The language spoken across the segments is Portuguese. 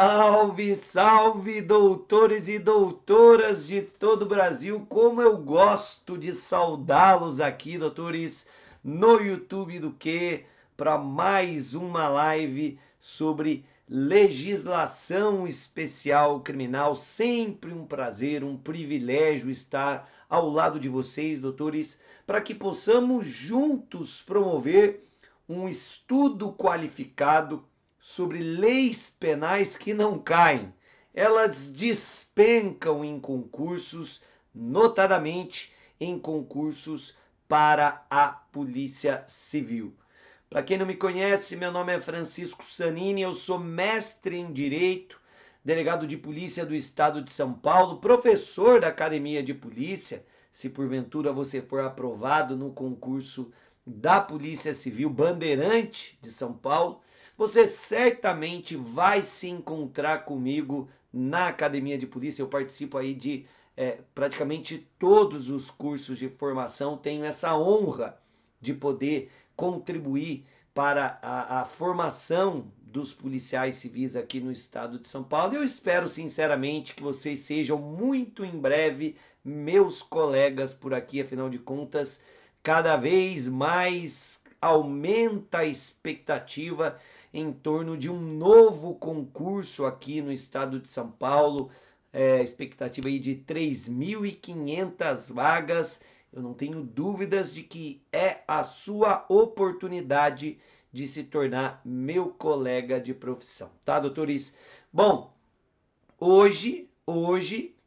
Salve, salve, doutores e doutoras de todo o Brasil. Como eu gosto de saudá-los aqui, doutores, no YouTube do Que, para mais uma live sobre legislação especial criminal. Sempre um prazer, um privilégio estar ao lado de vocês, doutores, para que possamos juntos promover um estudo qualificado sobre leis penais que não caem. Elas despencam em concursos, notadamente em concursos para a Polícia Civil. Para quem não me conhece, meu nome é Francisco Sanini, eu sou mestre em Direito, delegado de Polícia do Estado de São Paulo, professor da Academia de Polícia. Se porventura você for aprovado no concurso da Polícia Civil Bandeirante de São Paulo, você certamente vai se encontrar comigo na Academia de Polícia. Eu participo aí de praticamente todos os cursos de formação, tenho essa honra de poder contribuir para a formação dos policiais civis aqui no estado de São Paulo. Eu espero sinceramente que vocês sejam muito em breve meus colegas por aqui, afinal de contas, cada vez mais aumenta a expectativa em torno de um novo concurso aqui no estado de São Paulo, expectativa aí de 3.500 vagas. Eu não tenho dúvidas de que é a sua oportunidade de se tornar meu colega de profissão, tá, doutores? Bom, hoje,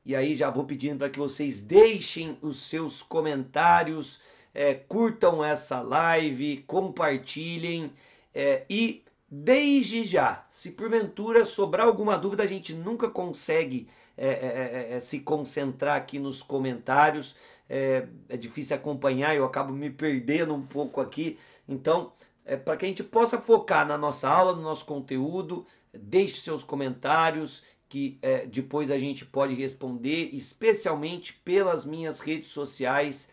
e aí já vou pedindo para que vocês deixem os seus comentários, curtam essa live, compartilhem e desde já, se porventura sobrar alguma dúvida, a gente nunca consegue se concentrar aqui nos comentários, é difícil acompanhar, eu acabo me perdendo um pouco aqui, então, para que a gente possa focar na nossa aula, no nosso conteúdo, deixe seus comentários, que depois a gente pode responder, especialmente pelas minhas redes sociais,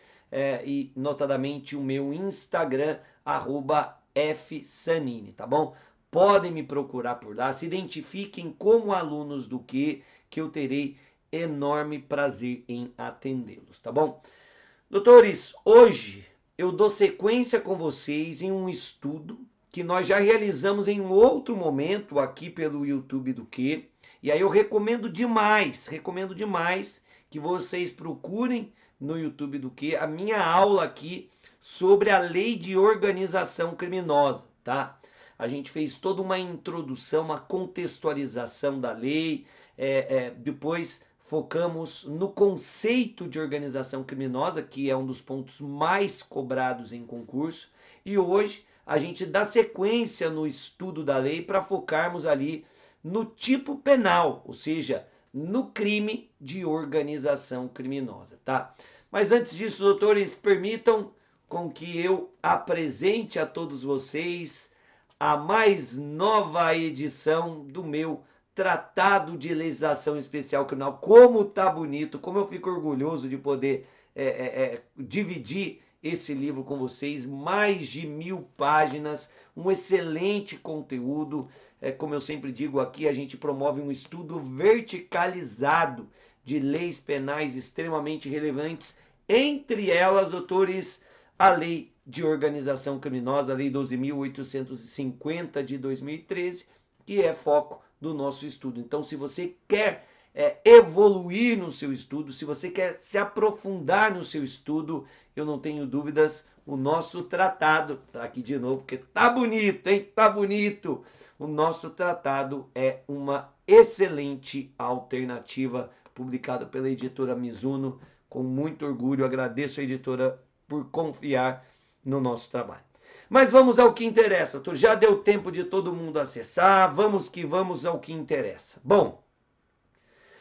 e notadamente o meu Instagram, @fsanini, tá bom? Podem me procurar por lá, se identifiquem como alunos do que eu terei enorme prazer em atendê-los, tá bom? Doutores, hoje eu dou sequência com vocês em um estudo que nós já realizamos em um outro momento aqui pelo YouTube do Que, e aí eu recomendo demais que vocês procurem no YouTube do Que a minha aula aqui sobre a lei de organização criminosa, tá? A gente fez toda uma introdução, uma contextualização da lei, depois focamos no conceito de organização criminosa, que é um dos pontos mais cobrados em concurso, e hoje a gente dá sequência no estudo da lei para focarmos ali no tipo penal, ou seja, no crime de organização criminosa, tá? Mas antes disso, doutores, permitam com que eu apresente a todos vocês a mais nova edição do meu Tratado de Legislação Especial Criminal. Como tá bonito, como eu fico orgulhoso de poder dividir esse livro com vocês, mais de 1.000 páginas, um excelente conteúdo. Como eu sempre digo aqui, a gente promove um estudo verticalizado de leis penais extremamente relevantes, entre elas, doutores, a lei de organização criminosa, a lei 12.850 de 2013, que é foco do nosso estudo. Então, se você quer evoluir no seu estudo, se você quer se aprofundar no seu estudo, eu não tenho dúvidas, o nosso tratado, tá aqui de novo, porque tá bonito, hein? Tá bonito! O nosso tratado é uma excelente alternativa, publicada pela editora Mizuno. Com muito orgulho, agradeço a editora por confiar no nosso trabalho. Mas vamos ao que interessa. Já deu tempo de todo mundo acessar, vamos que vamos ao que interessa. Bom,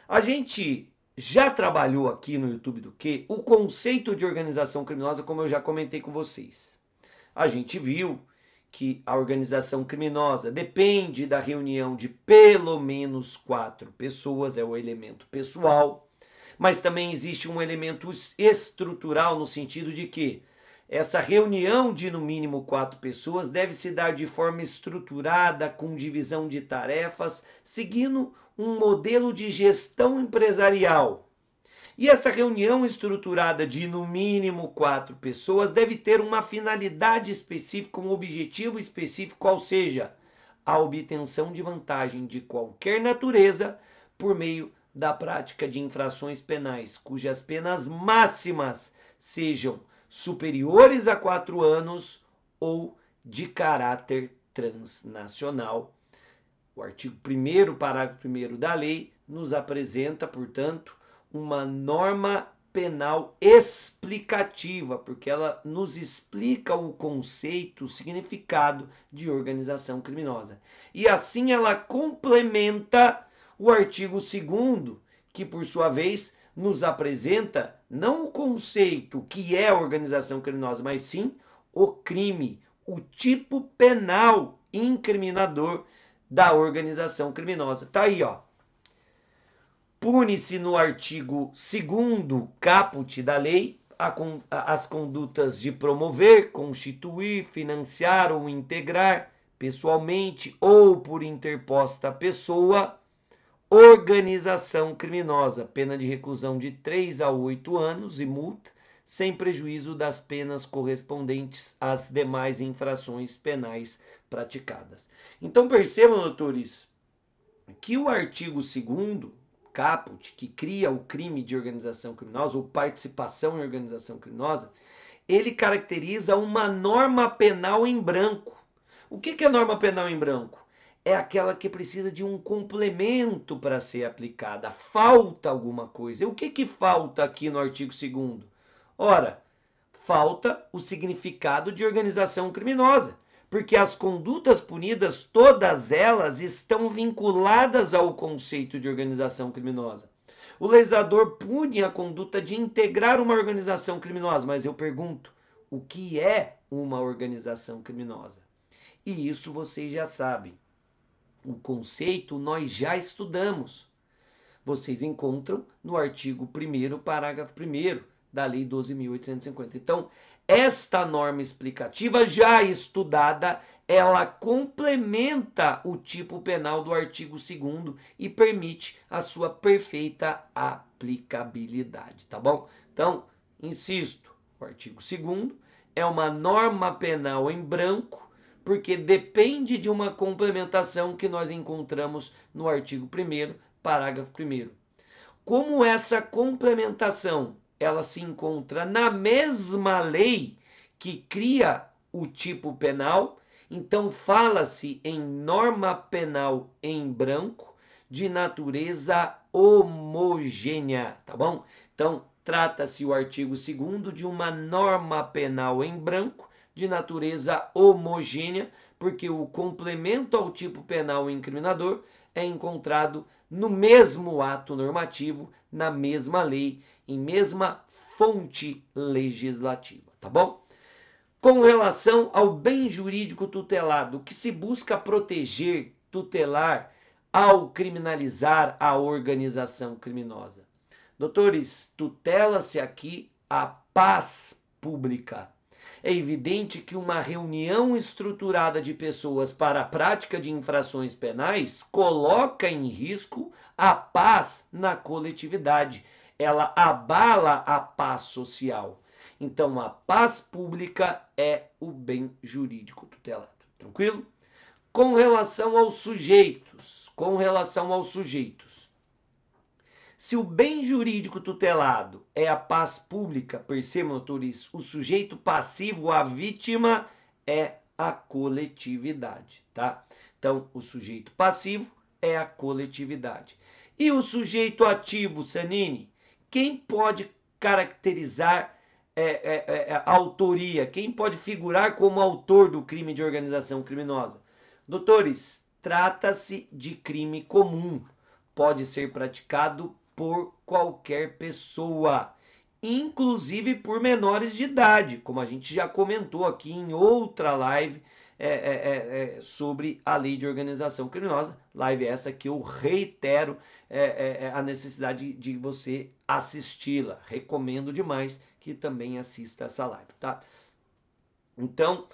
a gente já trabalhou aqui no YouTube do Que o conceito de organização criminosa, como eu já comentei com vocês. A gente viu que a organização criminosa depende da reunião de pelo menos 4 pessoas, é o elemento pessoal, mas também existe um elemento estrutural no sentido de que Essa reunião de no mínimo 4 pessoas deve se dar de forma estruturada, com divisão de tarefas, seguindo um modelo de gestão empresarial. E essa reunião estruturada de no mínimo 4 pessoas deve ter uma finalidade específica, um objetivo específico, qual seja a obtenção de vantagem de qualquer natureza por meio da prática de infrações penais, cujas penas máximas sejam superiores a 4 anos ou de caráter transnacional. O artigo 1º, parágrafo 1º da lei, nos apresenta, portanto, uma norma penal explicativa, porque ela nos explica o conceito, o significado de organização criminosa. E assim ela complementa o artigo 2º, que por sua vez nos apresenta não o conceito que é organização criminosa, mas sim o crime, o tipo penal incriminador da organização criminosa. Tá aí, ó. Pune-se no artigo 2º caput da lei as condutas de promover, constituir, financiar ou integrar pessoalmente ou por interposta pessoa organização criminosa, pena de reclusão de 3 a 8 anos e multa, sem prejuízo das penas correspondentes às demais infrações penais praticadas. Então percebam, doutores, que o artigo 2º caput, que cria o crime de organização criminosa ou participação em organização criminosa, ele caracteriza uma norma penal em branco. O que é norma penal em branco? É aquela que precisa de um complemento para ser aplicada. Falta alguma coisa. E o que falta aqui no artigo 2º? Ora, falta o significado de organização criminosa, porque as condutas punidas, todas elas estão vinculadas ao conceito de organização criminosa. O legislador pune a conduta de integrar uma organização criminosa, mas eu pergunto, o que é uma organização criminosa? E isso vocês já sabem. O conceito nós já estudamos. Vocês encontram no artigo 1º, parágrafo 1º da Lei 12.850. Então, esta norma explicativa já estudada, ela complementa o tipo penal do artigo 2º e permite a sua perfeita aplicabilidade, tá bom? Então, insisto, o artigo 2º é uma norma penal em branco, porque depende de uma complementação que nós encontramos no artigo 1º, parágrafo 1º. Como essa complementação ela se encontra na mesma lei que cria o tipo penal, então fala-se em norma penal em branco de natureza homogênea, tá bom? Então, trata-se o artigo 2º de uma norma penal em branco de natureza homogênea, porque o complemento ao tipo penal incriminador é encontrado no mesmo ato normativo, na mesma lei, em mesma fonte legislativa, tá bom? Com relação ao bem jurídico tutelado, o que se busca proteger, tutelar, ao criminalizar a organização criminosa? Doutores, tutela-se aqui a paz pública. É evidente que uma reunião estruturada de pessoas para a prática de infrações penais coloca em risco a paz na coletividade. Ela abala a paz social. Então, a paz pública é o bem jurídico tutelado. Tranquilo? Com relação aos sujeitos, se o bem jurídico tutelado é a paz pública, percebam, autores, o sujeito passivo, a vítima, é a coletividade, tá? Então, o sujeito passivo é a coletividade. E o sujeito ativo, Sanini? Quem pode caracterizar a autoria? Quem pode figurar como autor do crime de organização criminosa? Doutores, trata-se de crime comum. Pode ser praticado por qualquer pessoa, inclusive por menores de idade, como a gente já comentou aqui em outra live sobre a lei de organização criminosa, live essa que eu reitero a necessidade de você assisti-la, recomendo demais que também assista essa live, tá? Então,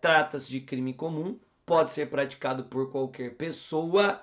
trata-se de crime comum, pode ser praticado por qualquer pessoa,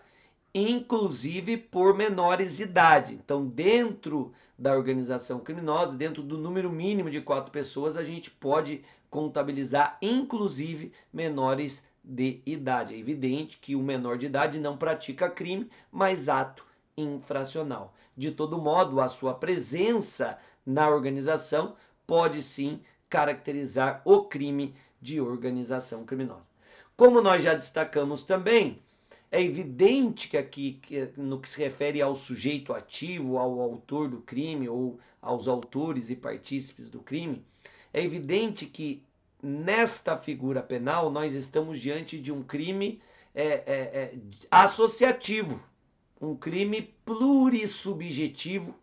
inclusive por menores de idade. Então, dentro da organização criminosa, dentro do número mínimo de 4 pessoas, a gente pode contabilizar, inclusive, menores de idade. É evidente que o menor de idade não pratica crime, mas ato infracional. De todo modo, a sua presença na organização pode sim caracterizar o crime de organização criminosa. Como nós já destacamos também, é evidente que aqui, no que se refere ao sujeito ativo, ao autor do crime ou aos autores e partícipes do crime, é evidente que nesta figura penal nós estamos diante de um crime associativo, um crime plurissubjetivo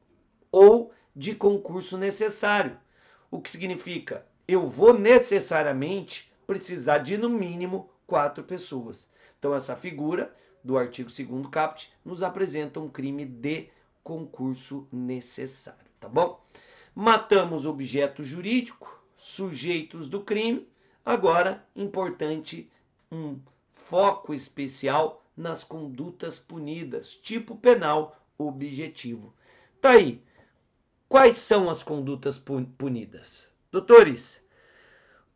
ou de concurso necessário. O que significa? Eu vou necessariamente precisar de no mínimo 4 pessoas. Então essa figura do artigo 2º caput nos apresenta um crime de concurso necessário, tá bom? Matamos objeto jurídico, sujeitos do crime. Agora, importante, um foco especial nas condutas punidas, tipo penal objetivo. Tá aí. Quais são as condutas punidas? Doutores,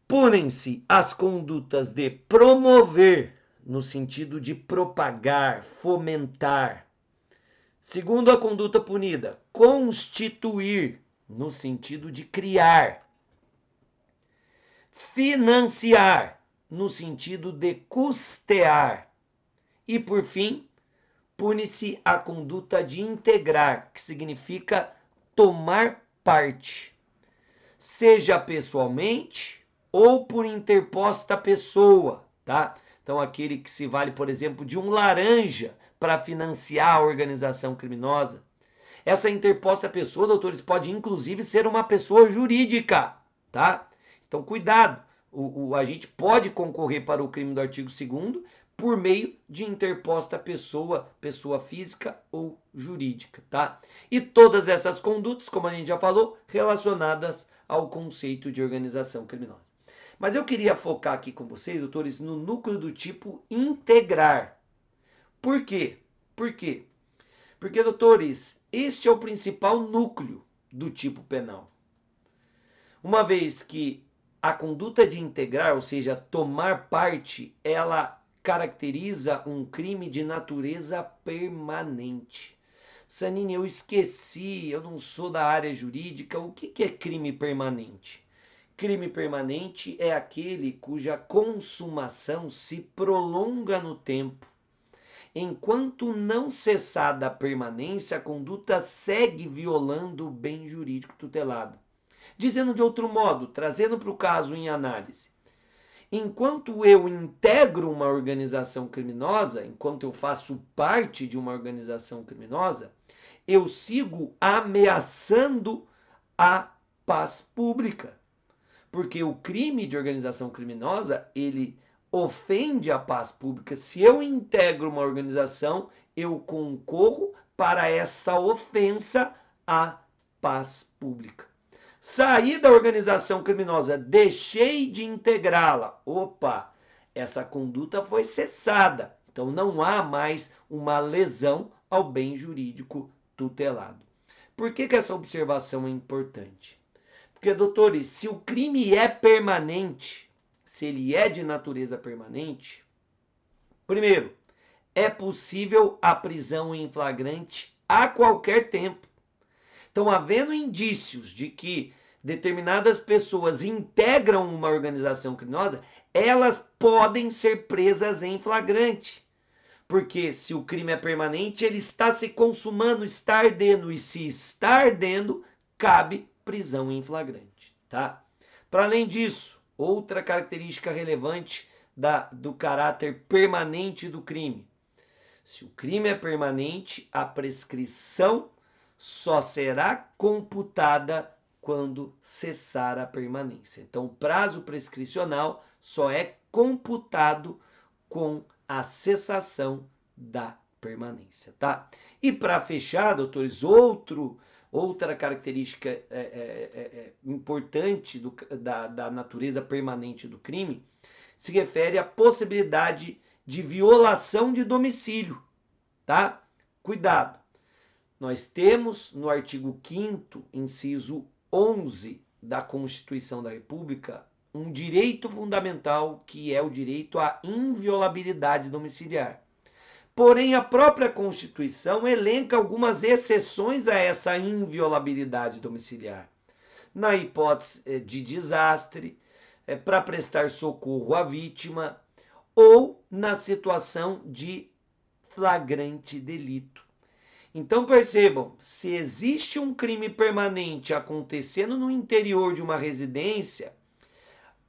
punem-se as condutas de promover, no sentido de propagar, fomentar. Segundo a conduta punida, constituir, no sentido de criar. Financiar, no sentido de custear. E, por fim, pune-se a conduta de integrar, que significa tomar parte, seja pessoalmente ou por interposta pessoa, tá? Então, aquele que se vale, por exemplo, de um laranja para financiar a organização criminosa. Essa interposta pessoa, doutores, pode inclusive ser uma pessoa jurídica, tá? Então, cuidado. A gente pode concorrer para o crime do artigo 2º por meio de interposta pessoa, pessoa física ou jurídica, tá? E todas essas condutas, como a gente já falou, relacionadas ao conceito de organização criminosa. Mas eu queria focar aqui com vocês, doutores, no núcleo do tipo integrar. Por quê? Por quê? Porque, doutores, este é o principal núcleo do tipo penal. Uma vez que a conduta de integrar, ou seja, tomar parte, ela caracteriza um crime de natureza permanente. Sanine, eu esqueci, eu não sou da área jurídica. O que é crime permanente? Crime permanente é aquele cuja consumação se prolonga no tempo. Enquanto não cessada a permanência, a conduta segue violando o bem jurídico tutelado. Dizendo de outro modo, trazendo para o caso em análise, enquanto eu integro uma organização criminosa, enquanto eu faço parte de uma organização criminosa, eu sigo ameaçando a paz pública. Porque o crime de organização criminosa, ele ofende a paz pública. Se eu integro uma organização, eu concorro para essa ofensa à paz pública. Saí da organização criminosa, deixei de integrá-la. Opa, essa conduta foi cessada. Então não há mais uma lesão ao bem jurídico tutelado. Por que essa observação é importante? Porque, doutores, se o crime é permanente, se ele é de natureza permanente, primeiro, é possível a prisão em flagrante a qualquer tempo. Então, havendo indícios de que determinadas pessoas integram uma organização criminosa, elas podem ser presas em flagrante. Porque se o crime é permanente, ele está se consumando, está ardendo. E se está ardendo, cabe prisão em flagrante, tá? Para além disso, outra característica relevante do caráter permanente do crime. Se o crime é permanente, a prescrição só será computada quando cessar a permanência. Então, o prazo prescricional só é computado com a cessação da permanência, tá? E para fechar, doutores, Outra característica importante da natureza permanente do crime se refere à possibilidade de violação de domicílio, tá? Cuidado. Nós temos no artigo 5º, inciso 11 da Constituição da República, um direito fundamental que é o direito à inviolabilidade domiciliar. Porém, a própria Constituição elenca algumas exceções a essa inviolabilidade domiciliar. Na hipótese de desastre, para prestar socorro à vítima ou na situação de flagrante delito. Então percebam, se existe um crime permanente acontecendo no interior de uma residência,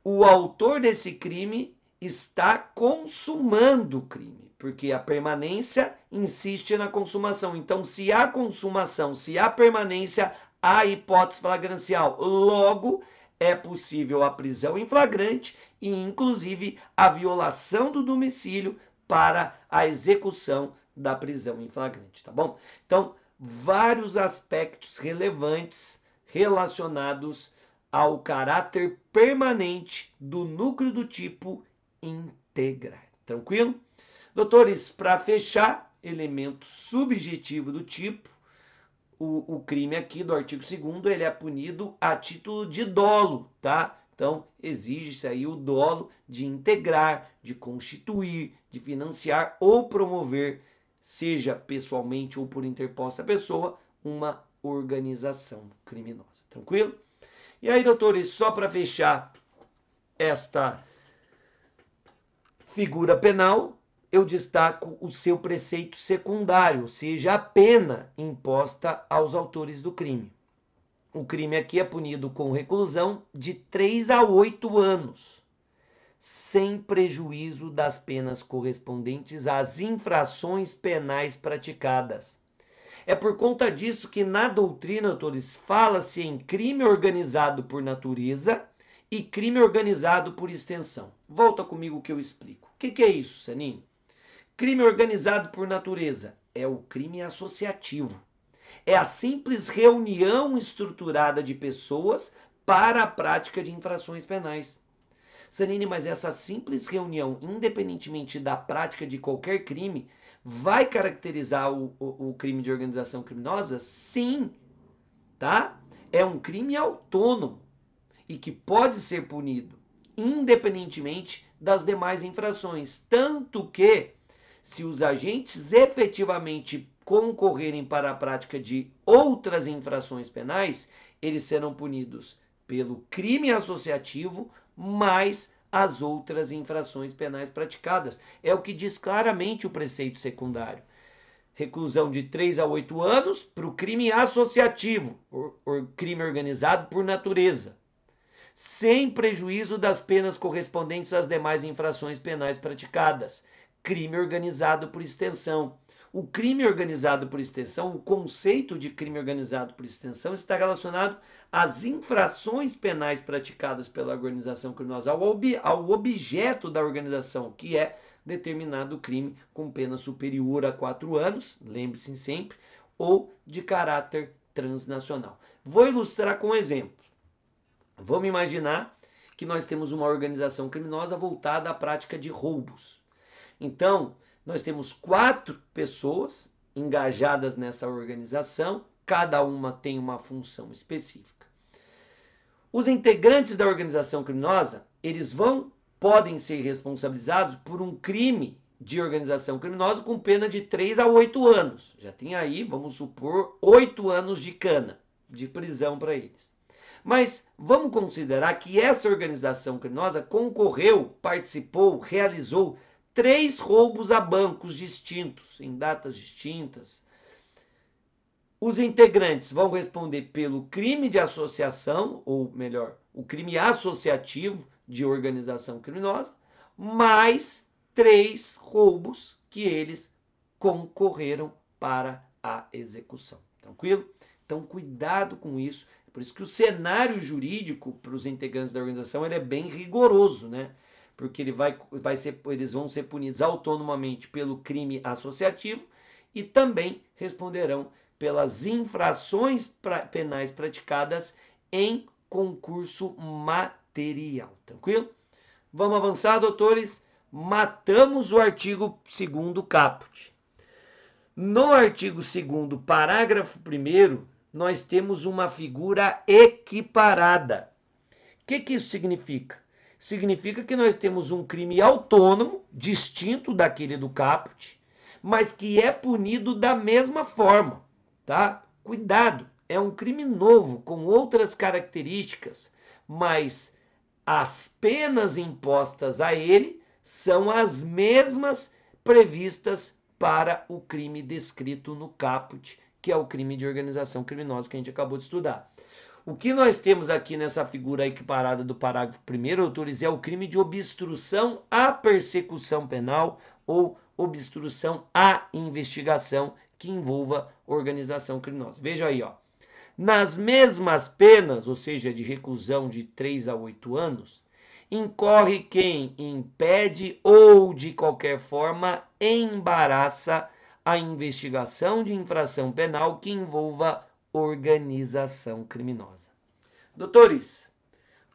o autor desse crime está consumando o crime, porque a permanência insiste na consumação. Então, se há consumação, se há permanência, há hipótese flagrancial. Logo, é possível a prisão em flagrante e, inclusive, a violação do domicílio para a execução da prisão em flagrante, tá bom? Então, vários aspectos relevantes relacionados ao caráter permanente do núcleo do tipo integrar. Tranquilo? Doutores, para fechar, elemento subjetivo do tipo, o crime aqui do artigo 2º, ele é punido a título de dolo, tá? Então, exige-se aí o dolo de integrar, de constituir, de financiar ou promover, seja pessoalmente ou por interposta pessoa, uma organização criminosa. Tranquilo? E aí, doutores, só para fechar esta figura penal, eu destaco o seu preceito secundário, ou seja, a pena imposta aos autores do crime. O crime aqui é punido com reclusão de 3 a 8 anos, sem prejuízo das penas correspondentes às infrações penais praticadas. É por conta disso que na doutrina, autores, fala-se em crime organizado por natureza e crime organizado por extensão. Volta comigo que eu explico. O que é isso, Saninho? Crime organizado por natureza é o crime associativo. É a simples reunião estruturada de pessoas para a prática de infrações penais. Sanine, mas essa simples reunião, independentemente da prática de qualquer crime, vai caracterizar o crime de organização criminosa? Sim, tá? É um crime autônomo e que pode ser punido independentemente das demais infrações. Tanto que, se os agentes efetivamente concorrerem para a prática de outras infrações penais, eles serão punidos pelo crime associativo mais as outras infrações penais praticadas. É o que diz claramente o preceito secundário. Reclusão de 3 a 8 anos para o crime associativo, crime organizado por natureza, sem prejuízo das penas correspondentes às demais infrações penais praticadas. Crime organizado por extensão. O crime organizado por extensão, o conceito de crime organizado por extensão está relacionado às infrações penais praticadas pela organização criminosa, ao objeto da organização, que é determinado crime com pena superior a 4 anos, lembre-se sempre, ou de caráter transnacional. Vou ilustrar com um exemplo. Vamos imaginar que nós temos uma organização criminosa voltada à prática de roubos. Então, nós temos 4 pessoas engajadas nessa organização, cada uma tem uma função específica. Os integrantes da organização criminosa, eles podem ser responsabilizados por um crime de organização criminosa com pena de 3 a 8 anos. Já tem aí, vamos supor, 8 anos de cana, de prisão para eles. Mas vamos considerar que essa organização criminosa concorreu, participou, realizou 3 roubos a bancos distintos, em datas distintas. Os integrantes vão responder pelo crime de associação, ou melhor, o crime associativo de organização criminosa, mais 3 roubos que eles concorreram para a execução. Tranquilo? Então, cuidado com isso. Por isso que o cenário jurídico para os integrantes da organização ele é bem rigoroso, né? Porque eles vão ser punidos autonomamente pelo crime associativo e também responderão pelas infrações penais praticadas em concurso material. Tranquilo? Vamos avançar, doutores? Matamos o artigo 2º caput. No artigo 2º, parágrafo 1º, nós temos uma figura equiparada. O que isso significa? Significa que nós temos um crime autônomo, distinto daquele do caput, mas que é punido da mesma forma, tá? Cuidado, é um crime novo, com outras características, mas as penas impostas a ele são as mesmas previstas para o crime descrito no caput, que é o crime de organização criminosa que a gente acabou de estudar. O que nós temos aqui nessa figura equiparada do parágrafo 1º, doutores, é o crime de obstrução à persecução penal ou obstrução à investigação que envolva organização criminosa. Veja aí, ó. Nas mesmas penas, ou seja, de reclusão de 3 a 8 anos, incorre quem impede ou, de qualquer forma, embaraça a investigação de infração penal que envolva organização criminosa. Doutores,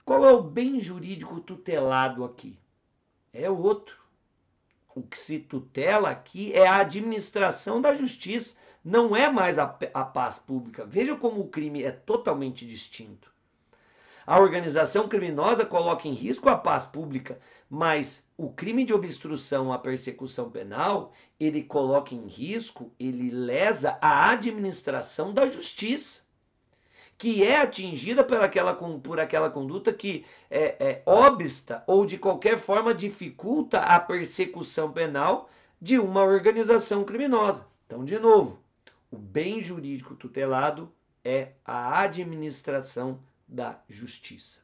qual é o bem jurídico tutelado aqui? É o outro. O que se tutela aqui é a administração da justiça, não é mais a paz pública. Veja como o crime é totalmente distinto. A organização criminosa coloca em risco a paz pública, mas o crime de obstrução à persecução penal, ele coloca em risco, ele lesa a administração da justiça, que é atingida por aquela conduta que obsta ou de qualquer forma dificulta a persecução penal de uma organização criminosa. Então, de novo, o bem jurídico tutelado é a administração da justiça.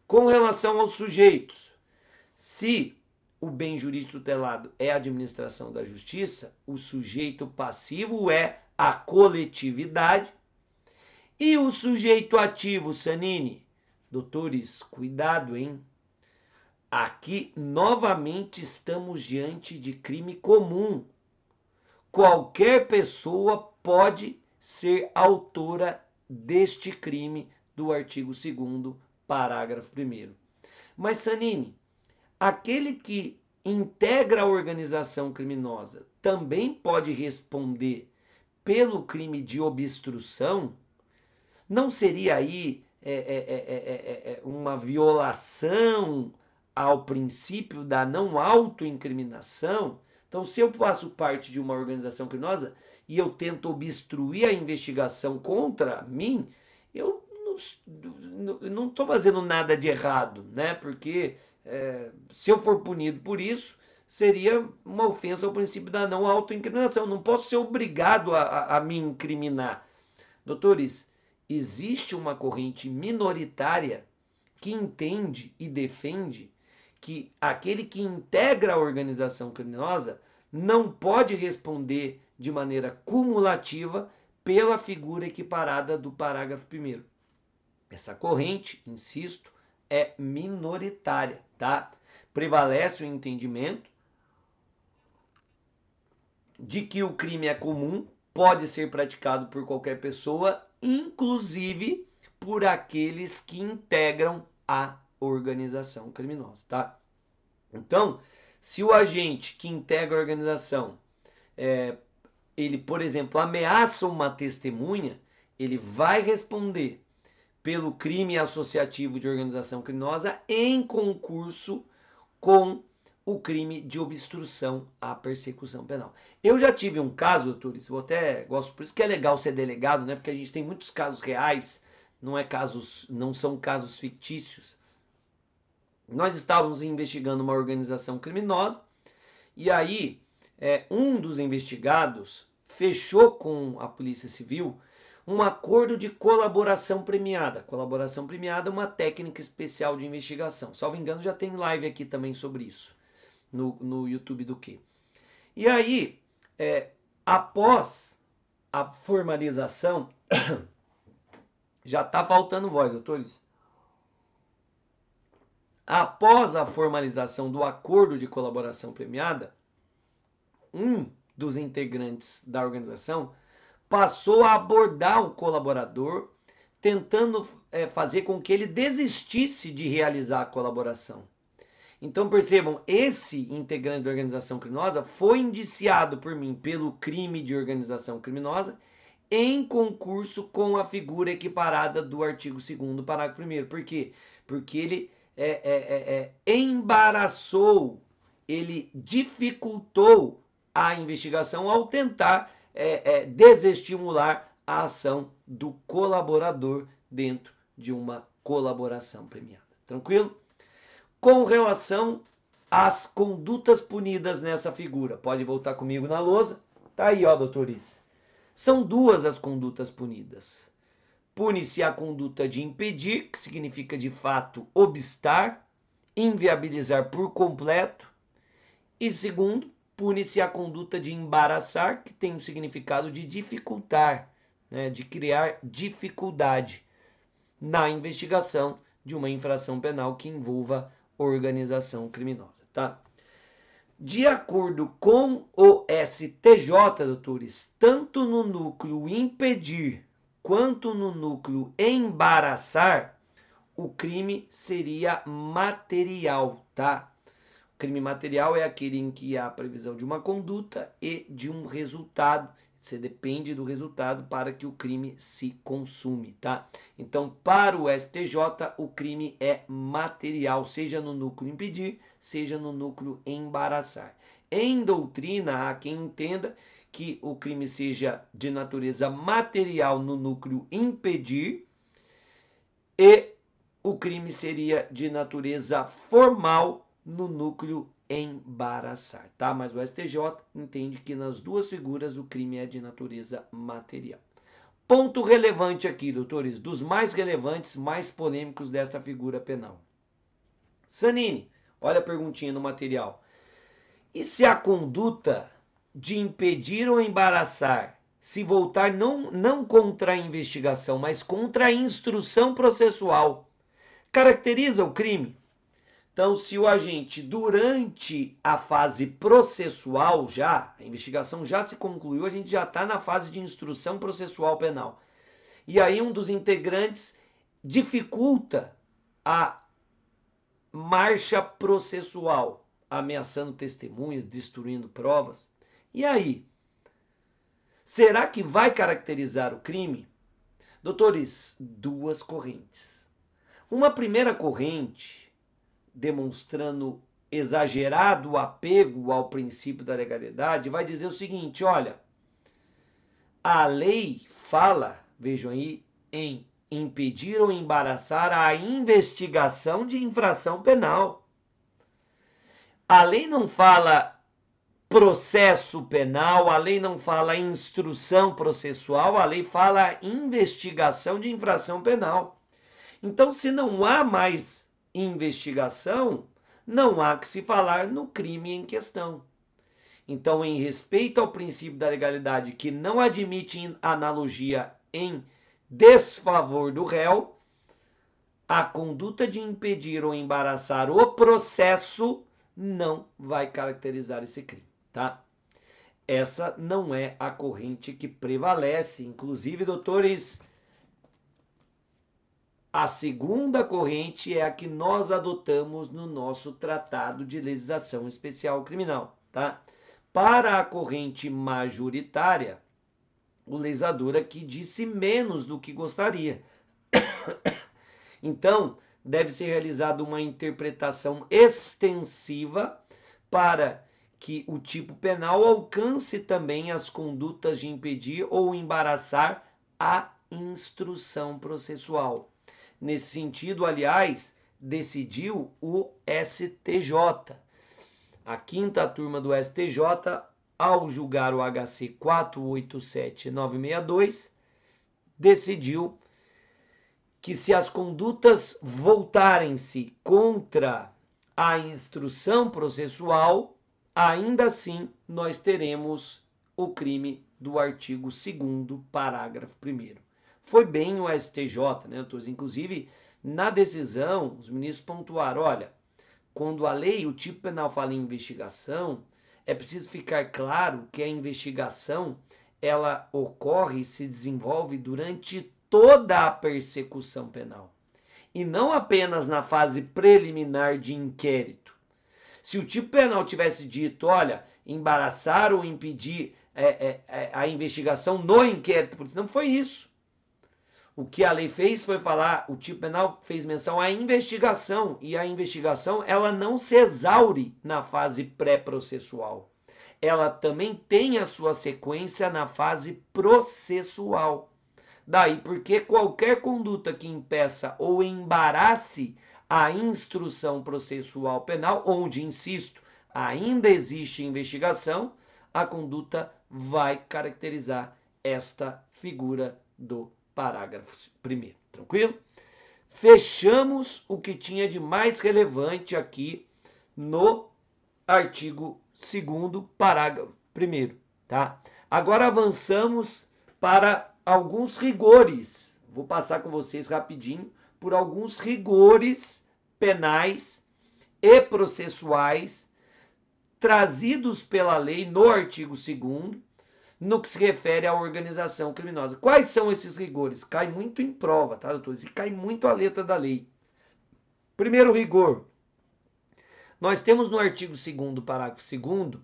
Com relação aos sujeitos, se o bem jurídico tutelado é a administração da justiça, o sujeito passivo é a coletividade e o sujeito ativo, Sanini. Doutores, cuidado, hein? Aqui, novamente, estamos diante de crime comum. Qualquer pessoa pode ser autora deste crime do artigo 2º, parágrafo 1º. Mas, Sanini, aquele que integra a organização criminosa também pode responder pelo crime de obstrução? Não seria aí uma violação ao princípio da não autoincriminação? Então, se eu faço parte de uma organização criminosa e eu tento obstruir a investigação contra mim, eu não estou fazendo nada de errado, né? Porque se eu for punido por isso, seria uma ofensa ao princípio da não autoincriminação. Não posso ser obrigado a me incriminar. Doutores, existe uma corrente minoritária que entende e defende que aquele que integra a organização criminosa não pode responder de maneira cumulativa pela figura equiparada do parágrafo 1º. Essa corrente, insisto, é minoritária, tá? Prevalece o entendimento de que o crime é comum, pode ser praticado por qualquer pessoa, inclusive por aqueles que integram a organização criminosa, tá? Então, se o agente que integra a organização, ele, por exemplo, ameaça uma testemunha, ele vai responder pelo crime associativo de organização criminosa em concurso com o crime de obstrução à persecução penal. Eu já tive um caso, doutores, eu até gosto, por isso que é legal ser delegado, né? Porque a gente tem muitos casos reais, não são casos fictícios. Nós estávamos investigando uma organização criminosa e aí um dos investigados fechou com a Polícia Civil um acordo de colaboração premiada. Colaboração premiada é uma técnica especial de investigação. Salvo engano, já tem live aqui também sobre isso, no YouTube do quê? E aí, após a formalização, já está faltando voz, doutores. Após a formalização do acordo de colaboração premiada, um dos integrantes da organização passou a abordar o colaborador, tentando fazer com que ele desistisse de realizar a colaboração. Então percebam, esse integrante da organização criminosa foi indiciado por mim pelo crime de organização criminosa em concurso com a figura equiparada do artigo 2º, parágrafo 1º. Por quê? Porque ele embaraçou, ele dificultou a investigação ao tentar desestimular a ação do colaborador dentro de uma colaboração premiada. Tranquilo? Com relação às condutas punidas nessa figura, pode voltar comigo na lousa. Tá aí, ó, doutores. São duas as condutas punidas. Pune-se a conduta de impedir, que significa de fato obstar, inviabilizar por completo. E segundo, pune-se a conduta de embaraçar, que tem o significado de dificultar, né, de criar dificuldade na investigação de uma infração penal que envolva organização criminosa, tá? De acordo com o STJ, doutores, tanto no núcleo impedir quanto no núcleo embaraçar, o crime seria material, tá? O crime material é aquele em que há a previsão de uma conduta e de um resultado. Você depende do resultado para que o crime se consume, tá? Então, para o STJ, o crime é material, seja no núcleo impedir, seja no núcleo embaraçar. Em doutrina, há quem entenda que o crime seja de natureza material no núcleo impedir e o crime seria de natureza formal no núcleo embaraçar, tá? Mas o STJ entende que nas duas figuras o crime é de natureza material. Ponto relevante aqui, doutores, dos mais relevantes, mais polêmicos desta figura penal. Sanini, olha a perguntinha no material. E se a conduta de impedir ou embaraçar se voltar não contra a investigação, mas contra a instrução processual, caracteriza o crime? Então, se o agente, durante a fase processual já, a investigação já se concluiu, a gente já está na fase de instrução processual penal. E aí um dos integrantes dificulta a marcha processual, ameaçando testemunhas, destruindo provas. E aí? Será que vai caracterizar o crime? Doutores, duas correntes. Uma primeira corrente, demonstrando exagerado apego ao princípio da legalidade, vai dizer o seguinte, olha, a lei fala, vejam aí, em impedir ou embaraçar a investigação de infração penal. A lei não fala processo penal, a lei não fala instrução processual, a lei fala investigação de infração penal. Então, se não há mais investigação, não há que se falar no crime em questão. Então, em respeito ao princípio da legalidade, que não admite analogia em desfavor do réu, a conduta de impedir ou embaraçar o processo não vai caracterizar esse crime, tá? Essa não é a corrente que prevalece. Inclusive, doutores, a segunda corrente é a que nós adotamos no nosso Tratado de Legislação Especial Criminal, tá? Para a corrente majoritária, o legislador aqui disse menos do que gostaria. Então, deve ser realizada uma interpretação extensiva para que o tipo penal alcance também as condutas de impedir ou embaraçar a instrução processual. Nesse sentido, aliás, decidiu o STJ. A quinta turma do STJ, ao julgar o HC 487962, decidiu que se as condutas voltarem-se contra a instrução processual, ainda assim nós teremos o crime do artigo 2º, parágrafo 1º. Foi bem o STJ, né, doutor? Inclusive, na decisão, os ministros pontuaram, olha, quando a lei, o tipo penal fala em investigação, é preciso ficar claro que a investigação ela ocorre e se desenvolve durante toda a persecução penal. E não apenas na fase preliminar de inquérito. Se o tipo penal tivesse dito, olha, embaraçar ou impedir a investigação no inquérito, porque não foi isso. O que a lei fez foi falar, o tipo penal fez menção à investigação, e a investigação ela não se exaure na fase pré-processual. Ela também tem a sua sequência na fase processual. Daí porque qualquer conduta que impeça ou embarace a instrução processual penal, onde, insisto, ainda existe investigação, a conduta vai caracterizar esta figura do parágrafo 1º. Tranquilo? Fechamos o que tinha de mais relevante aqui no artigo 2º, parágrafo 1º, tá? Agora avançamos para alguns rigores. Vou passar com vocês rapidinho por alguns rigores penais e processuais trazidos pela lei no artigo 2º, no que se refere à organização criminosa. Quais são esses rigores? Cai muito em prova, tá, doutores? E cai muito a letra da lei. Primeiro rigor. Nós temos no artigo 2º, parágrafo 2º,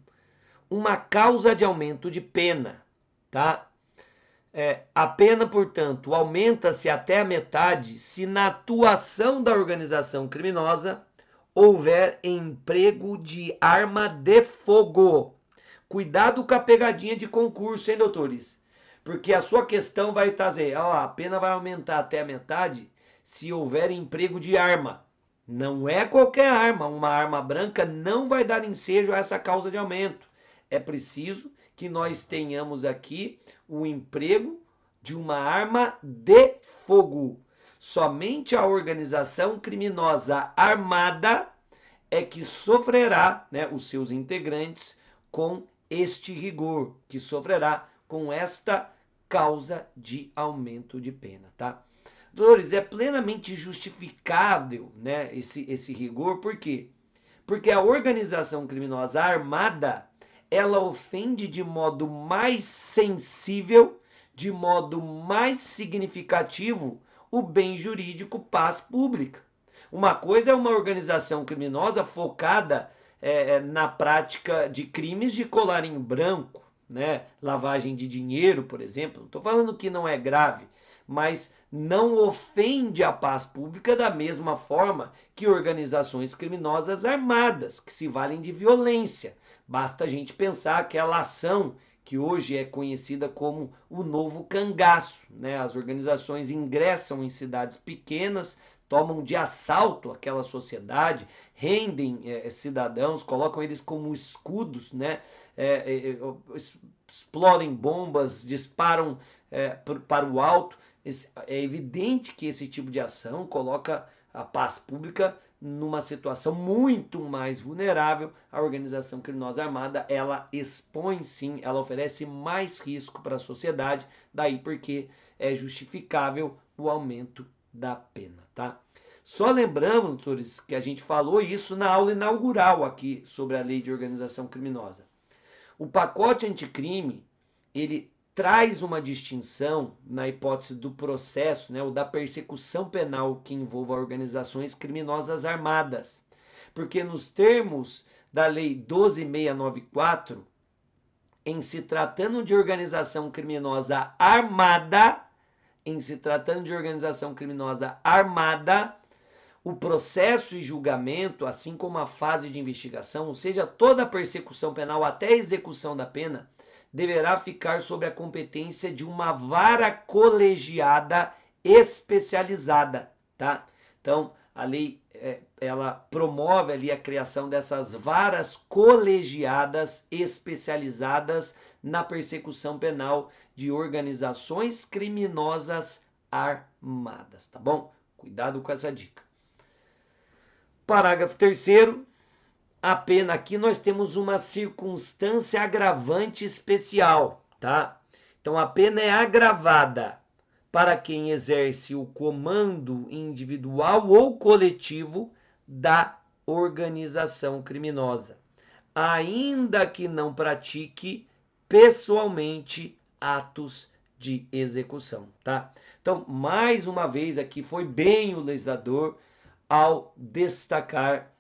uma causa de aumento de pena, tá? A pena, portanto, aumenta-se até a metade se na atuação da organização criminosa houver emprego de arma de fogo. Cuidado com a pegadinha de concurso, hein, doutores? Porque a sua questão vai trazer, a pena vai aumentar até a metade se houver emprego de arma. Não é qualquer arma, uma arma branca não vai dar ensejo a essa causa de aumento. É preciso que nós tenhamos aqui o emprego de uma arma de fogo. Somente a organização criminosa armada é que sofrerá, né, os seus integrantes com este rigor, que sofrerá com esta causa de aumento de pena, tá? Doutores, é plenamente justificável, né, esse rigor, por quê? Porque a organização criminosa armada, ela ofende de modo mais sensível, de modo mais significativo, o bem jurídico, paz pública. Uma coisa é uma organização criminosa focada na prática de crimes de colarinho branco, né? Lavagem de dinheiro, por exemplo. Estou falando que não é grave, mas não ofende a paz pública da mesma forma que organizações criminosas armadas, que se valem de violência. Basta a gente pensar aquela ação que hoje é conhecida como o novo cangaço, né? As organizações ingressam em cidades pequenas, tomam de assalto aquela sociedade, rendem cidadãos, colocam eles como escudos, né? Explodem bombas, disparam para o alto. É evidente que esse tipo de ação coloca a paz pública numa situação muito mais vulnerável. A organização criminosa armada, ela expõe sim, ela oferece mais risco para a sociedade, daí porque é justificável o aumento da pena, tá? Só lembrando, doutores, que a gente falou isso na aula inaugural aqui sobre a lei de organização criminosa. O pacote anticrime, ele traz uma distinção na hipótese do processo, né, ou da persecução penal que envolva organizações criminosas armadas. Porque nos termos da lei 12.694, em se tratando de organização criminosa armada, o processo e julgamento, assim como a fase de investigação, ou seja, toda a persecução penal até a execução da pena, deverá ficar sob a competência de uma vara colegiada especializada, tá? Então, a lei ela promove ali a criação dessas varas colegiadas especializadas na persecução penal de organizações criminosas armadas, tá bom? Cuidado com essa dica. Parágrafo 3º. A pena aqui nós temos uma circunstância agravante especial, tá? Então a pena é agravada para quem exerce o comando individual ou coletivo da organização criminosa, ainda que não pratique pessoalmente atos de execução, tá? Então, mais uma vez aqui foi bem o legislador ao destacar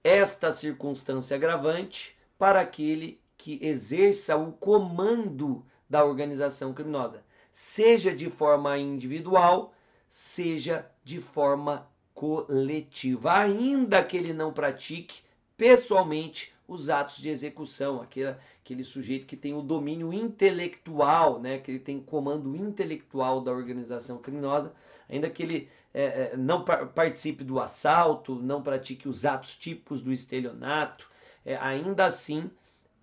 esta circunstância agravante para aquele que exerça o comando da organização criminosa, seja de forma individual, seja de forma coletiva, ainda que ele não pratique pessoalmente os atos de execução, aquele sujeito que tem o domínio intelectual, né, que ele tem comando intelectual da organização criminosa, ainda que ele não participe do assalto, não pratique os atos típicos do estelionato, ainda assim,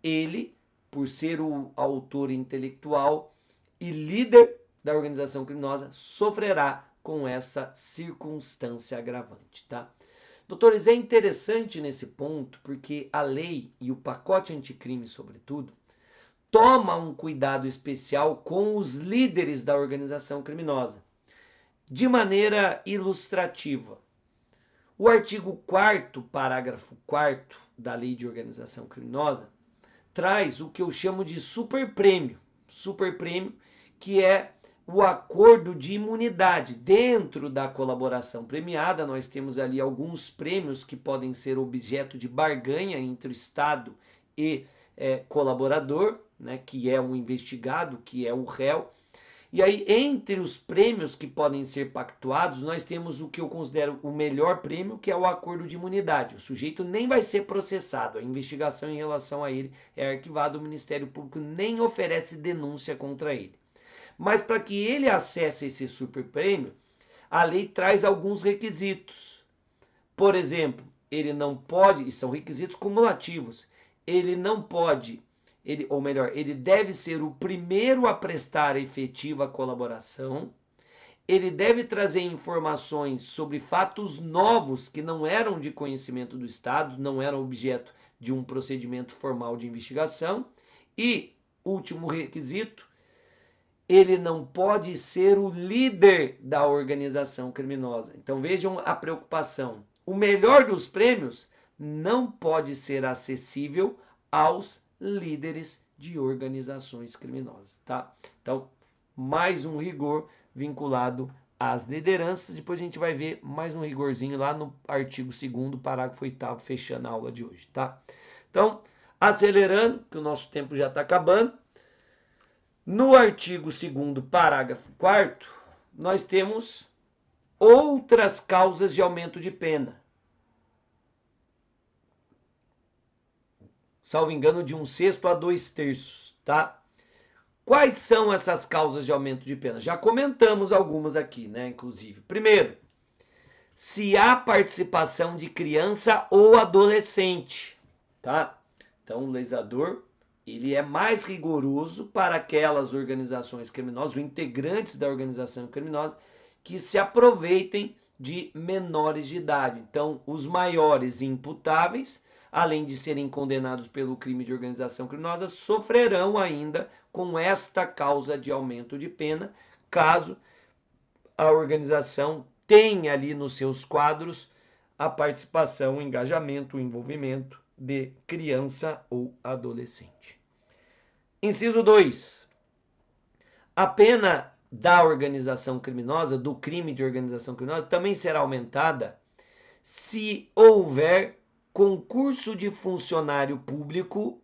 ele, por ser o autor intelectual e líder da organização criminosa, sofrerá com essa circunstância agravante, tá? Doutores, é interessante nesse ponto porque a lei e o pacote anticrime, sobretudo, toma um cuidado especial com os líderes da organização criminosa, de maneira ilustrativa. O artigo 4º, parágrafo 4º da Lei de Organização Criminosa traz o que eu chamo de superprêmio, que é o acordo de imunidade. Dentro da colaboração premiada, nós temos ali alguns prêmios que podem ser objeto de barganha entre o Estado e colaborador, né, que é um investigado, que é o réu. E aí, entre os prêmios que podem ser pactuados, nós temos o que eu considero o melhor prêmio, que é o acordo de imunidade. O sujeito nem vai ser processado, a investigação em relação a ele é arquivada, o Ministério Público nem oferece denúncia contra ele. Mas para que ele acesse esse superprêmio, a lei traz alguns requisitos. Por exemplo, ele não pode, e são requisitos cumulativos, ele não pode, ele deve ser o primeiro a prestar efetiva colaboração, ele deve trazer informações sobre fatos novos que não eram de conhecimento do Estado, não eram objeto de um procedimento formal de investigação, e, último requisito, ele não pode ser o líder da organização criminosa. Então vejam a preocupação. O melhor dos prêmios não pode ser acessível aos líderes de organizações criminosas, tá? Então, mais um rigor vinculado às lideranças. Depois a gente vai ver mais um rigorzinho lá no artigo 2º, parágrafo 8º, fechando a aula de hoje, tá? Então, acelerando, que o nosso tempo já está acabando. No artigo 2º, parágrafo 4º, nós temos outras causas de aumento de pena. Salvo engano, de 1/6 a 2/3, tá? Quais são essas causas de aumento de pena? Já comentamos algumas aqui, né? Inclusive, primeiro, se há participação de criança ou adolescente, tá? Então, o legislador ele é mais rigoroso para aquelas organizações criminosas, os integrantes da organização criminosa, que se aproveitem de menores de idade. Então, os maiores imputáveis, além de serem condenados pelo crime de organização criminosa, sofrerão ainda com esta causa de aumento de pena, caso a organização tenha ali nos seus quadros a participação, o engajamento, o envolvimento de criança ou adolescente. Inciso 2. A pena da organização criminosa, do crime de organização criminosa, também será aumentada se houver concurso de funcionário público,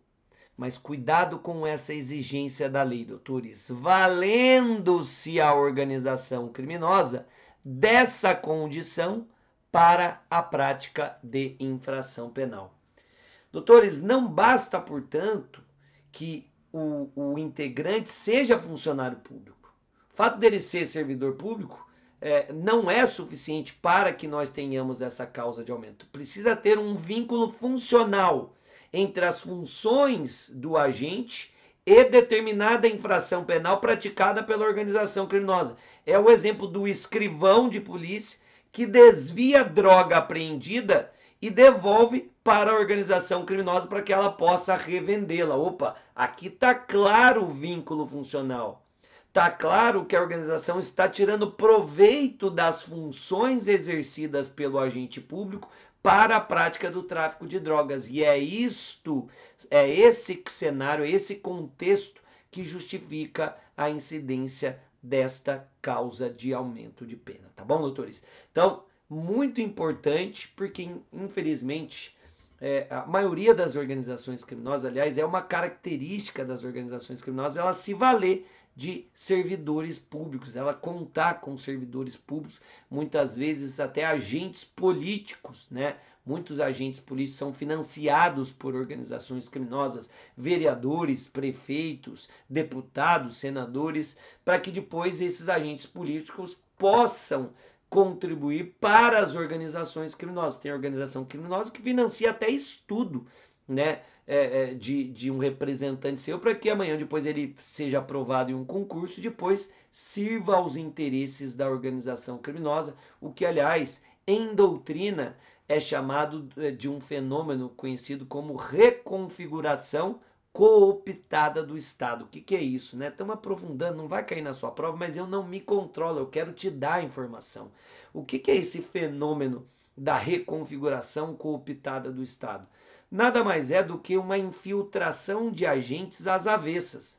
mas cuidado com essa exigência da lei, doutores, valendo-se a organização criminosa dessa condição para a prática de infração penal. Doutores, não basta, portanto, que o integrante seja funcionário público. O fato dele ser servidor público não é suficiente para que nós tenhamos essa causa de aumento. Precisa ter um vínculo funcional entre as funções do agente e determinada infração penal praticada pela organização criminosa. É o exemplo do escrivão de polícia que desvia droga apreendida e devolve para a organização criminosa para que ela possa revendê-la. Opa, aqui está claro o vínculo funcional. Está claro que a organização está tirando proveito das funções exercidas pelo agente público para a prática do tráfico de drogas. E é esse cenário, é esse contexto que justifica a incidência desta causa de aumento de pena, tá bom, doutores? Então, muito importante, porque infelizmente a maioria das organizações criminosas, aliás, é uma característica das organizações criminosas, ela se valer de servidores públicos, ela contar com servidores públicos, muitas vezes até agentes políticos, né? Muitos agentes políticos são financiados por organizações criminosas, vereadores, prefeitos, deputados, senadores, para que depois esses agentes políticos possam contribuir para as organizações criminosas. Tem organização criminosa que financia até estudo, né, de um representante seu, para que amanhã depois ele seja aprovado em um concurso e depois sirva aos interesses da organização criminosa, o que, aliás, em doutrina é chamado de um fenômeno conhecido como reconfiguração cooptada do Estado. O que é isso, né? Estamos aprofundando, não vai cair na sua prova, mas eu não me controlo, eu quero te dar a informação. O que é esse fenômeno da reconfiguração cooptada do Estado? Nada mais é do que uma infiltração de agentes às avessas.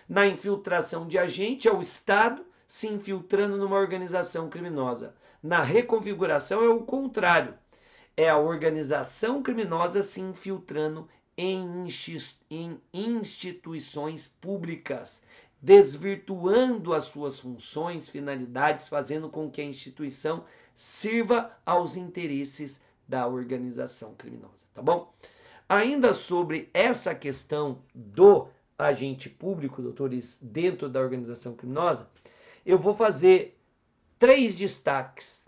Na infiltração de agente é o Estado se infiltrando numa organização criminosa. Na reconfiguração é o contrário. É a organização criminosa se infiltrando em instituições públicas, desvirtuando as suas funções, finalidades, fazendo com que a instituição sirva aos interesses da organização criminosa, tá bom? Ainda sobre essa questão do agente público, doutores, dentro da organização criminosa, eu vou fazer 3 destaques.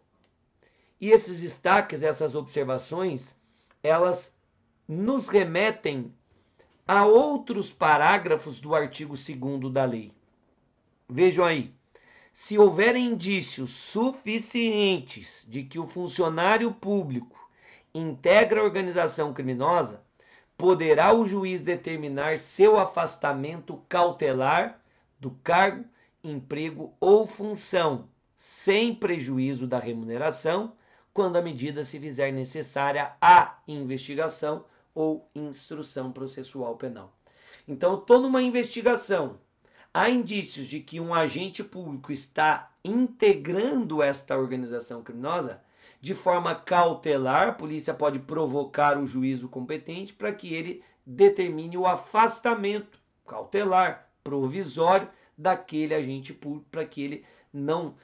E esses destaques, essas observações, elas nos remetem a outros parágrafos do artigo 2º da lei. Vejam aí. Se houverem indícios suficientes de que o funcionário público integra a organização criminosa, poderá o juiz determinar seu afastamento cautelar do cargo, emprego ou função, sem prejuízo da remuneração, quando a medida se fizer necessária à investigação ou instrução processual penal. Então, estou numa investigação. Há indícios de que um agente público está integrando esta organização criminosa, de forma cautelar, a polícia pode provocar o juízo competente para que ele determine o afastamento cautelar, provisório, daquele agente público, para que ele não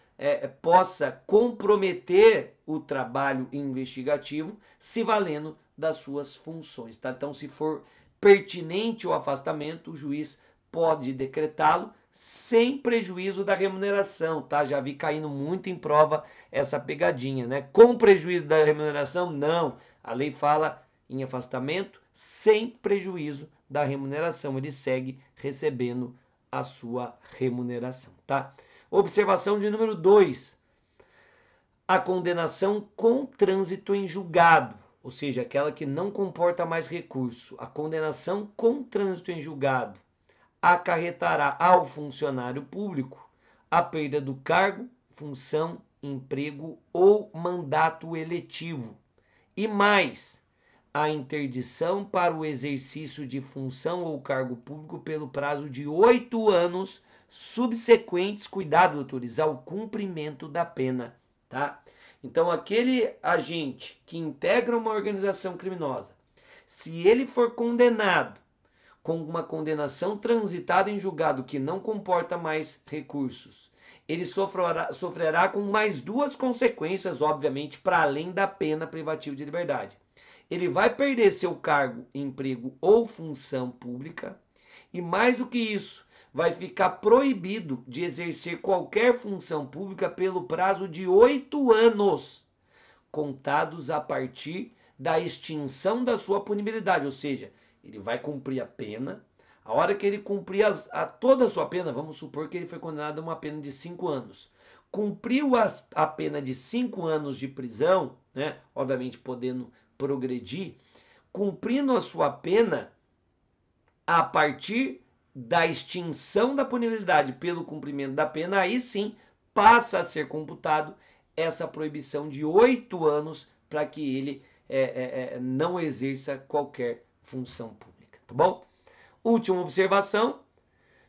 possa comprometer o trabalho investigativo, se valendo das suas funções. Tá? Então, se for pertinente o afastamento, o juiz pode decretá-lo sem prejuízo da remuneração, tá? Já vi caindo muito em prova essa pegadinha, né? Com prejuízo da remuneração, não. A lei fala em afastamento sem prejuízo da remuneração. Ele segue recebendo a sua remuneração, tá? Observação de número 2. A condenação com trânsito em julgado, ou seja, aquela que não comporta mais recurso. A condenação com trânsito em julgado acarretará ao funcionário público a perda do cargo, função, emprego ou mandato eletivo. E mais, a interdição para o exercício de função ou cargo público pelo prazo de 8 anos subsequentes, cuidado, doutores, ao cumprimento da pena, tá? Então, aquele agente que integra uma organização criminosa, se ele for condenado com uma condenação transitada em julgado que não comporta mais recursos, ele sofrerá com mais 2 consequências, obviamente, para além da pena privativa de liberdade. Ele vai perder seu cargo, emprego ou função pública, e mais do que isso, vai ficar proibido de exercer qualquer função pública pelo prazo de 8 anos, contados a partir da extinção da sua punibilidade, ou seja, ele vai cumprir a pena. A hora que ele cumprir toda a sua pena, vamos supor que ele foi condenado a uma pena de 5 anos. Cumpriu a pena de 5 anos de prisão, né? Obviamente podendo progredir, cumprindo a sua pena, a partir da extinção da punibilidade pelo cumprimento da pena, aí sim passa a ser computado essa proibição de 8 anos para que ele não exerça qualquer função pública, tá bom? Última observação,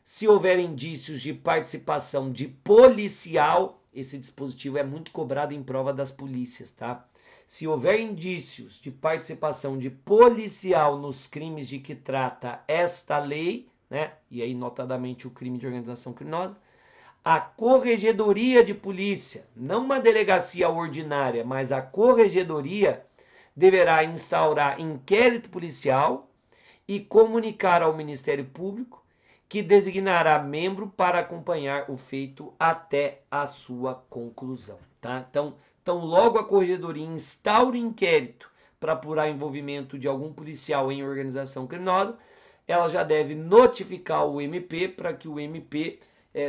se houver indícios de participação de policial, esse dispositivo é muito cobrado em prova das polícias, tá? Se houver indícios de participação de policial nos crimes de que trata esta lei, né? E aí notadamente o crime de organização criminosa, a corregedoria de polícia, não uma delegacia ordinária, mas a corregedoria deverá instaurar inquérito policial e comunicar ao Ministério Público, que designará membro para acompanhar o feito até a sua conclusão, tá? Então logo a corregedoria instaura inquérito para apurar envolvimento de algum policial em organização criminosa, ela já deve notificar o MP para que o MP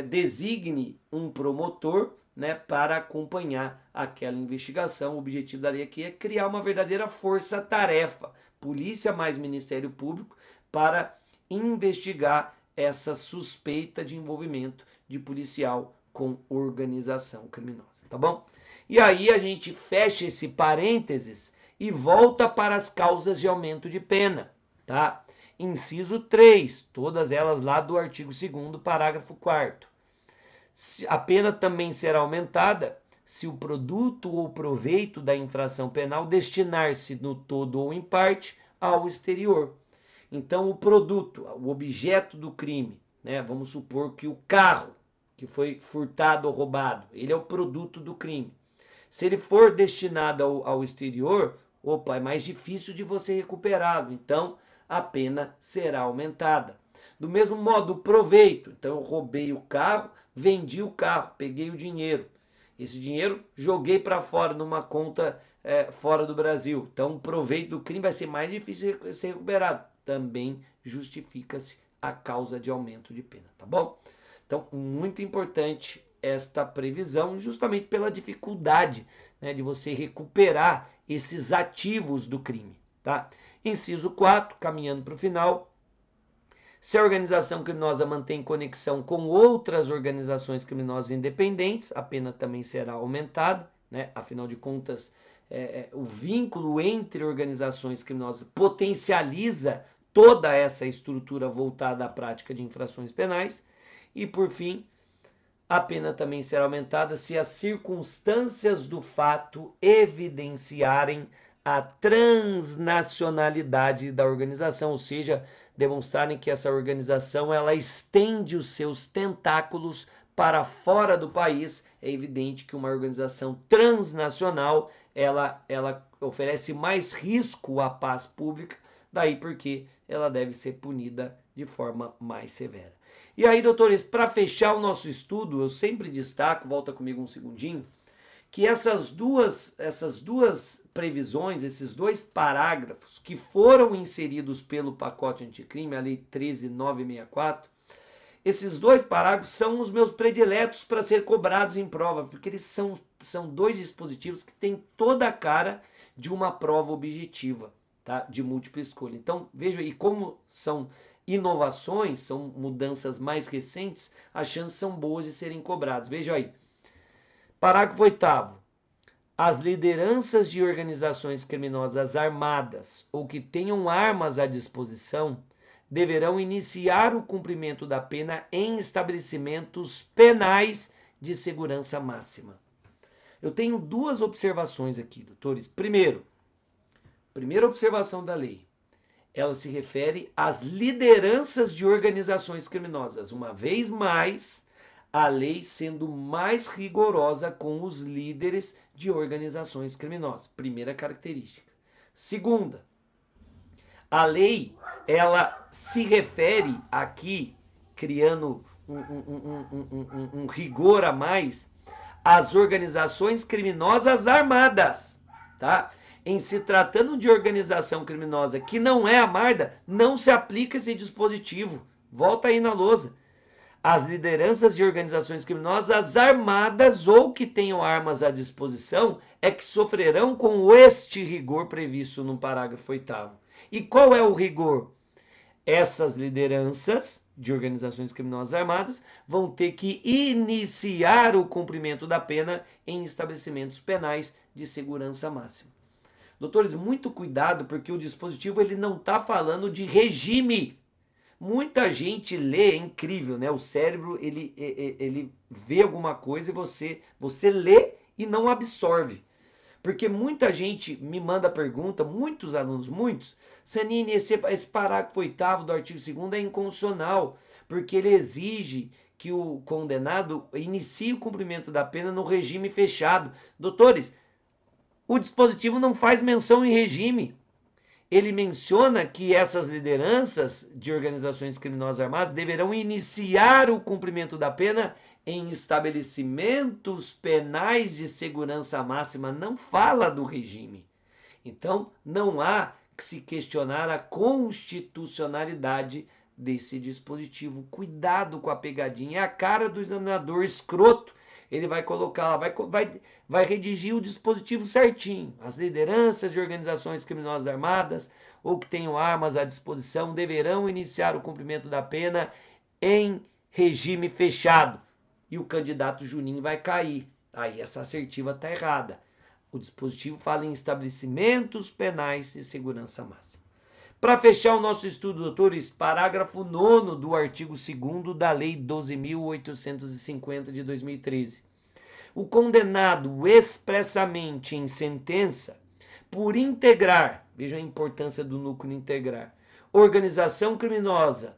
designe um promotor, né, para acompanhar aquela investigação. O objetivo da lei aqui é criar uma verdadeira força-tarefa, polícia mais Ministério Público, para investigar essa suspeita de envolvimento de policial com organização criminosa, tá bom? E aí a gente fecha esse parênteses e volta para as causas de aumento de pena, tá? Inciso 3, todas elas lá do artigo 2º, parágrafo 4º. A pena também será aumentada se o produto ou proveito da infração penal destinar-se no todo ou em parte ao exterior. Então, o produto, o objeto do crime, né? Vamos supor que o carro que foi furtado ou roubado, ele é o produto do crime. Se ele for destinado ao exterior, opa, é mais difícil de você recuperá-lo. Então, a pena será aumentada. Do mesmo modo, o proveito. Então, eu roubei o carro, vendi o carro, peguei o dinheiro. Esse dinheiro joguei para fora numa conta fora do Brasil. Então, o proveito do crime vai ser mais difícil de ser recuperado. Também justifica-se a causa de aumento de pena, tá bom? Então, muito importante esta previsão, justamente pela dificuldade, né, de você recuperar esses ativos do crime, tá? Inciso 4, caminhando para o final. Se a organização criminosa mantém conexão com outras organizações criminosas independentes, a pena também será aumentada, né? Afinal de contas, o vínculo entre organizações criminosas potencializa toda essa estrutura voltada à prática de infrações penais. E, por fim, a pena também será aumentada se as circunstâncias do fato evidenciarem a transnacionalidade da organização, ou seja, demonstrarem que essa organização ela estende os seus tentáculos para fora do país. É evidente que uma organização transnacional ela oferece mais risco à paz pública, daí porque ela deve ser punida de forma mais severa. E aí, doutores, para fechar o nosso estudo, eu sempre destaco, volta comigo um segundinho, que essas duas previsões, esses dois parágrafos que foram inseridos pelo pacote anticrime, a Lei 13.964, esses dois parágrafos são os meus prediletos para ser cobrados em prova, porque eles são dois dispositivos que têm toda a cara de uma prova objetiva, tá? De múltipla escolha. Então, veja aí como são inovações, são mudanças mais recentes, as chances são boas de serem cobrados. Veja aí. Parágrafo 8º. As lideranças de organizações criminosas armadas ou que tenham armas à disposição deverão iniciar o cumprimento da pena em estabelecimentos penais de segurança máxima. Eu tenho duas observações aqui, doutores. Primeira observação da lei. Ela se refere às lideranças de organizações criminosas. Uma vez mais, a lei sendo mais rigorosa com os líderes de organizações criminosas. Primeira característica. Segunda, a lei ela se refere aqui, criando um rigor a mais, às organizações criminosas armadas, tá? Em se tratando de organização criminosa que não é armada, não se aplica esse dispositivo. Volta aí na lousa. As lideranças de organizações criminosas armadas ou que tenham armas à disposição é que sofrerão com este rigor previsto no parágrafo 8º. E qual é o rigor? Essas lideranças de organizações criminosas armadas vão ter que iniciar o cumprimento da pena em estabelecimentos penais de segurança máxima. Doutores, muito cuidado, porque o dispositivo ele não está falando de regime. Muita gente lê, é incrível, né? O cérebro, ele vê alguma coisa e você lê e não absorve. Porque muita gente me manda pergunta, muitos alunos, muitos, Sanine, esse parágrafo 8º do artigo 2º é inconstitucional, porque ele exige que o condenado inicie o cumprimento da pena no regime fechado. Doutores, o dispositivo não faz menção em regime. Ele menciona que essas lideranças de organizações criminosas armadas deverão iniciar o cumprimento da pena em estabelecimentos penais de segurança máxima. Não fala do regime. Então, não há que se questionar a constitucionalidade desse dispositivo. Cuidado com a pegadinha. É a cara do examinador escroto. Ele vai colocar lá, vai redigir o dispositivo certinho. As lideranças de organizações criminosas armadas ou que tenham armas à disposição deverão iniciar o cumprimento da pena em regime fechado. E o candidato Juninho vai cair. Aí essa assertiva está errada. O dispositivo fala em estabelecimentos penais de segurança máxima. Para fechar o nosso estudo, doutores, parágrafo 9º do artigo 2º da Lei 12.850 de 2013. O condenado expressamente em sentença por integrar, veja a importância do núcleo integrar, organização criminosa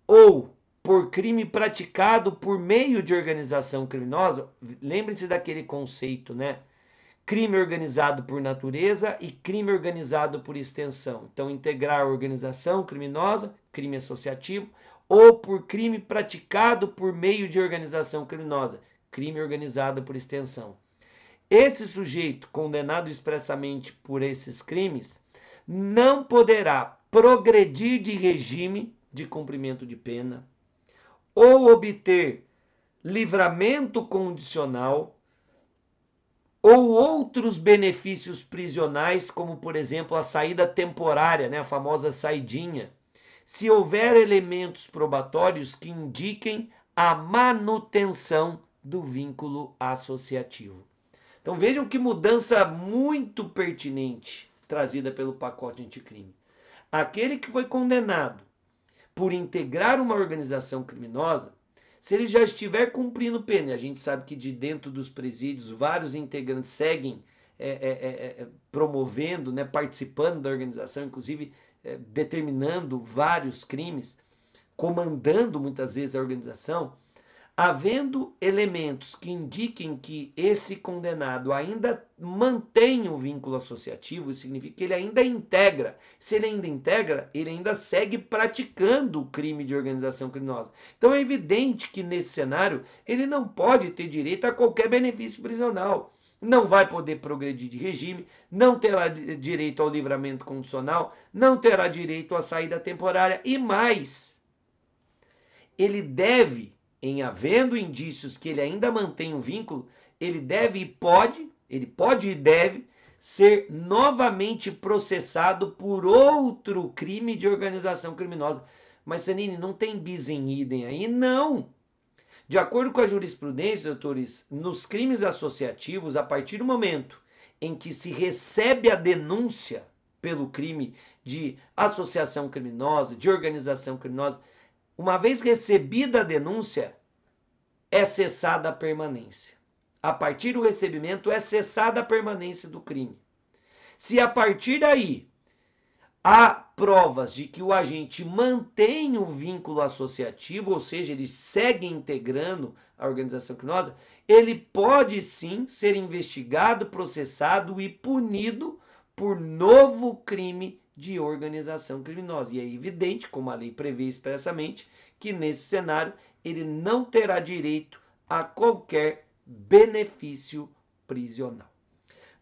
ou por crime praticado por meio de organização criminosa, lembre-se daquele conceito, né? Crime organizado por natureza e crime organizado por extensão. Então, integrar organização criminosa, crime associativo, ou por crime praticado por meio de organização criminosa, crime organizado por extensão. Esse sujeito, condenado expressamente por esses crimes, não poderá progredir de regime de cumprimento de pena ou obter livramento condicional ou outros benefícios prisionais, como, por exemplo, a saída temporária, né, a famosa saidinha, se houver elementos probatórios que indiquem a manutenção do vínculo associativo. Então vejam que mudança muito pertinente trazida pelo pacote anticrime. Aquele que foi condenado por integrar uma organização criminosa, se ele já estiver cumprindo pena, e a gente sabe que de dentro dos presídios vários integrantes seguem promovendo, né, participando da organização, inclusive determinando vários crimes, comandando muitas vezes a organização, havendo elementos que indiquem que esse condenado ainda mantém o vínculo associativo, isso significa que ele ainda integra. Se ele ainda integra, ele ainda segue praticando o crime de organização criminosa. Então é evidente que nesse cenário ele não pode ter direito a qualquer benefício prisional. Não vai poder progredir de regime, não terá direito ao livramento condicional, não terá direito à saída temporária e mais, ele deve, em havendo indícios que ele ainda mantém um vínculo, ele pode e deve ser novamente processado por outro crime de organização criminosa. Mas, Sanine, não tem bis em idem aí? Não! De acordo com a jurisprudência, doutores, nos crimes associativos, a partir do momento em que se recebe a denúncia pelo crime de associação criminosa, de organização criminosa, uma vez recebida a denúncia, é cessada a permanência. A partir do recebimento, é cessada a permanência do crime. Se a partir daí há provas de que o agente mantém o vínculo associativo, ou seja, ele segue integrando a organização criminosa, ele pode sim ser investigado, processado e punido por novo crime de organização criminosa. E é evidente, como a lei prevê expressamente, que nesse cenário ele não terá direito a qualquer benefício prisional.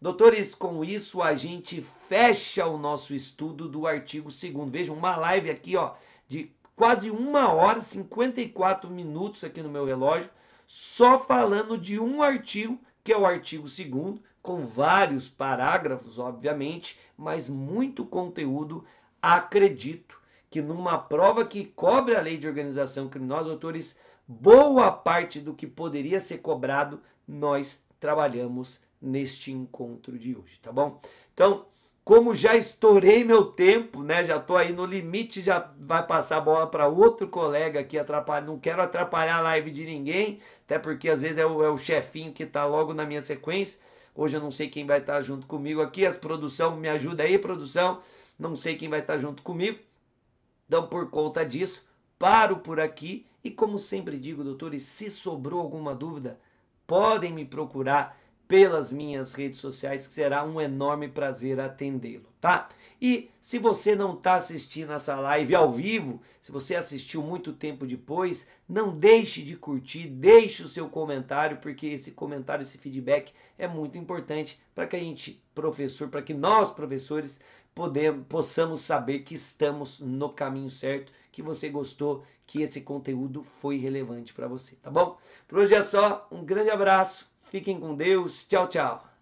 Doutores, com isso a gente fecha o nosso estudo do artigo 2º. Vejam, uma live aqui, ó, de quase 1h, 54 minutos aqui no meu relógio, só falando de um artigo, que é o artigo 2º, com vários parágrafos, obviamente, mas muito conteúdo. Acredito que numa prova que cobre a lei de organização criminosa, doutores, boa parte do que poderia ser cobrado, nós trabalhamos neste encontro de hoje, tá bom? Então, Como já estourei meu tempo, né? Já estou aí no limite, já vai passar a bola para outro colega aqui atrapalhar. Não quero atrapalhar a live de ninguém, até porque às vezes é o chefinho que está logo na minha sequência. Hoje eu não sei quem vai estar junto comigo aqui. As produção, me ajuda aí, produção. Não sei quem vai estar junto comigo. Então, por conta disso, paro por aqui e, como sempre digo, doutores, se sobrou alguma dúvida, podem me procurar pelas minhas redes sociais, que será um enorme prazer atendê-lo, tá? E se você não está assistindo essa live ao vivo, se você assistiu muito tempo depois, não deixe de curtir, deixe o seu comentário, porque esse comentário, esse feedback é muito importante para que a gente, professor, para que nós, professores, possamos saber que estamos no caminho certo, que você gostou, que esse conteúdo foi relevante para você, tá bom? Por hoje é só, um grande abraço, fiquem com Deus, tchau, tchau.